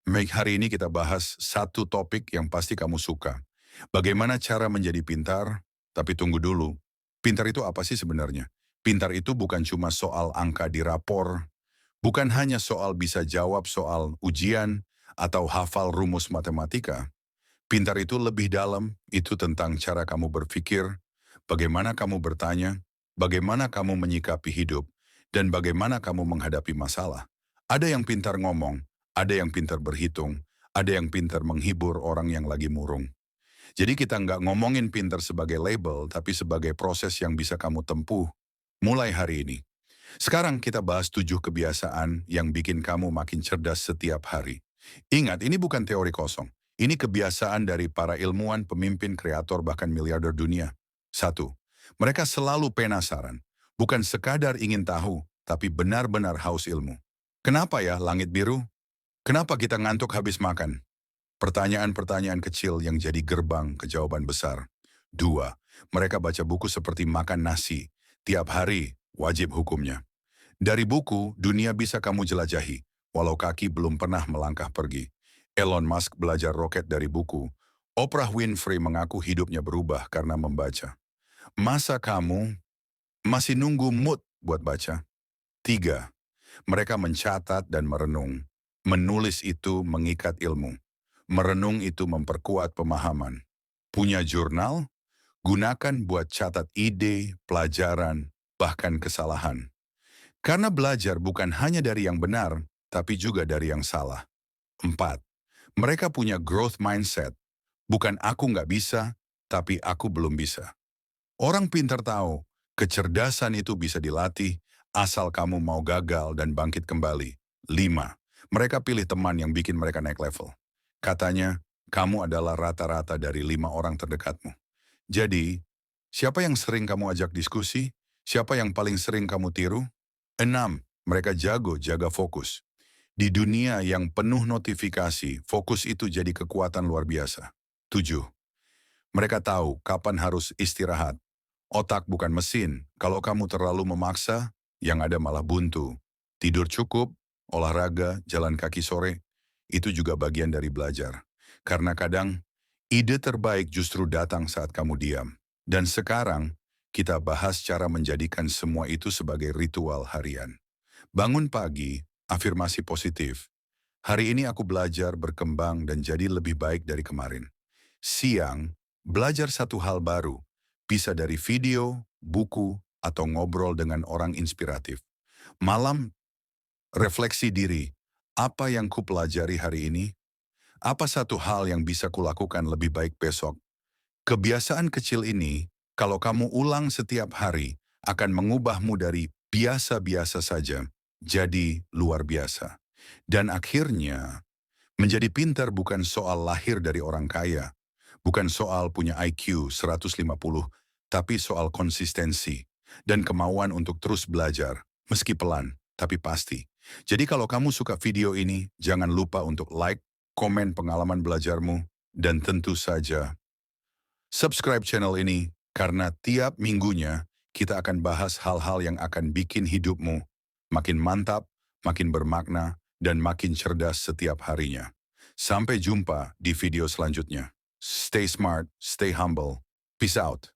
Baik, hari ini kita bahas satu topik yang pasti kamu suka. Bagaimana cara menjadi pintar? Tapi tunggu dulu. Pintar itu apa sih sebenarnya? Pintar itu bukan cuma soal angka di rapor, bukan hanya soal bisa jawab soal ujian atau hafal rumus matematika. Pintar itu lebih dalam, itu tentang cara kamu berpikir, bagaimana kamu bertanya, bagaimana kamu menyikapi hidup, dan bagaimana kamu menghadapi masalah. Ada yang pintar ngomong, ada yang pintar berhitung, ada yang pintar menghibur orang yang lagi murung. Jadi kita nggak ngomongin pintar sebagai label, tapi sebagai proses yang bisa kamu tempuh mulai hari ini. Sekarang kita bahas 7 kebiasaan yang bikin kamu makin cerdas setiap hari. Ingat, ini bukan teori kosong. Ini kebiasaan dari para ilmuwan, pemimpin, kreator, bahkan miliarder dunia. Satu, mereka selalu penasaran. Bukan sekadar ingin tahu, tapi benar-benar haus ilmu. Kenapa ya langit biru? Kenapa kita ngantuk habis makan? Pertanyaan-pertanyaan kecil yang jadi gerbang ke jawaban besar. Dua, mereka baca buku seperti makan nasi. Tiap hari, wajib hukumnya. Dari buku, dunia bisa kamu jelajahi, walau kaki belum pernah melangkah pergi. Elon Musk belajar roket dari buku. Oprah Winfrey mengaku hidupnya berubah karena membaca. Masa kamu masih nunggu mood buat baca? Tiga, mereka mencatat dan merenung. Menulis itu mengikat ilmu. Merenung itu memperkuat pemahaman. Punya jurnal? Gunakan buat catat ide, pelajaran, bahkan kesalahan. Karena belajar bukan hanya dari yang benar, tapi juga dari yang salah. Empat, mereka punya growth mindset. Bukan aku nggak bisa, tapi aku belum bisa. Orang pintar tahu, kecerdasan itu bisa dilatih, asal kamu mau gagal dan bangkit kembali. Lima, mereka pilih teman yang bikin mereka naik level. Katanya, kamu adalah rata-rata dari 5 orang terdekatmu. Jadi, siapa yang sering kamu ajak diskusi? Siapa yang paling sering kamu tiru? Enam, mereka jago jaga fokus. Di dunia yang penuh notifikasi, fokus itu jadi kekuatan luar biasa. Tujuh, mereka tahu kapan harus istirahat. Otak bukan mesin, kalau kamu terlalu memaksa, yang ada malah buntu. Tidur cukup, olahraga, jalan kaki sore, itu juga bagian dari belajar. Karena kadang, ide terbaik justru datang saat kamu diam. Dan sekarang, kita bahas cara menjadikan semua itu sebagai ritual harian. Bangun pagi, afirmasi positif. Hari ini aku belajar, berkembang, dan jadi lebih baik dari kemarin. Siang, belajar satu hal baru. Bisa dari video, buku, atau ngobrol dengan orang inspiratif. Malam, refleksi diri. Apa yang kupelajari hari ini? Apa satu hal yang bisa kulakukan lebih baik besok? Kebiasaan kecil ini, kalau kamu ulang setiap hari, akan mengubahmu dari biasa-biasa saja, jadi luar biasa. Dan akhirnya, menjadi pintar bukan soal lahir dari orang kaya, bukan soal punya IQ 150, tapi soal konsistensi dan kemauan untuk terus belajar, meski pelan, tapi pasti. Jadi kalau kamu suka video ini, jangan lupa untuk like, komen pengalaman belajarmu, dan tentu saja subscribe channel ini, karena tiap minggunya kita akan bahas hal-hal yang akan bikin hidupmu makin mantap, makin bermakna, dan makin cerdas setiap harinya. Sampai jumpa di video selanjutnya. Stay smart, stay humble. Peace out.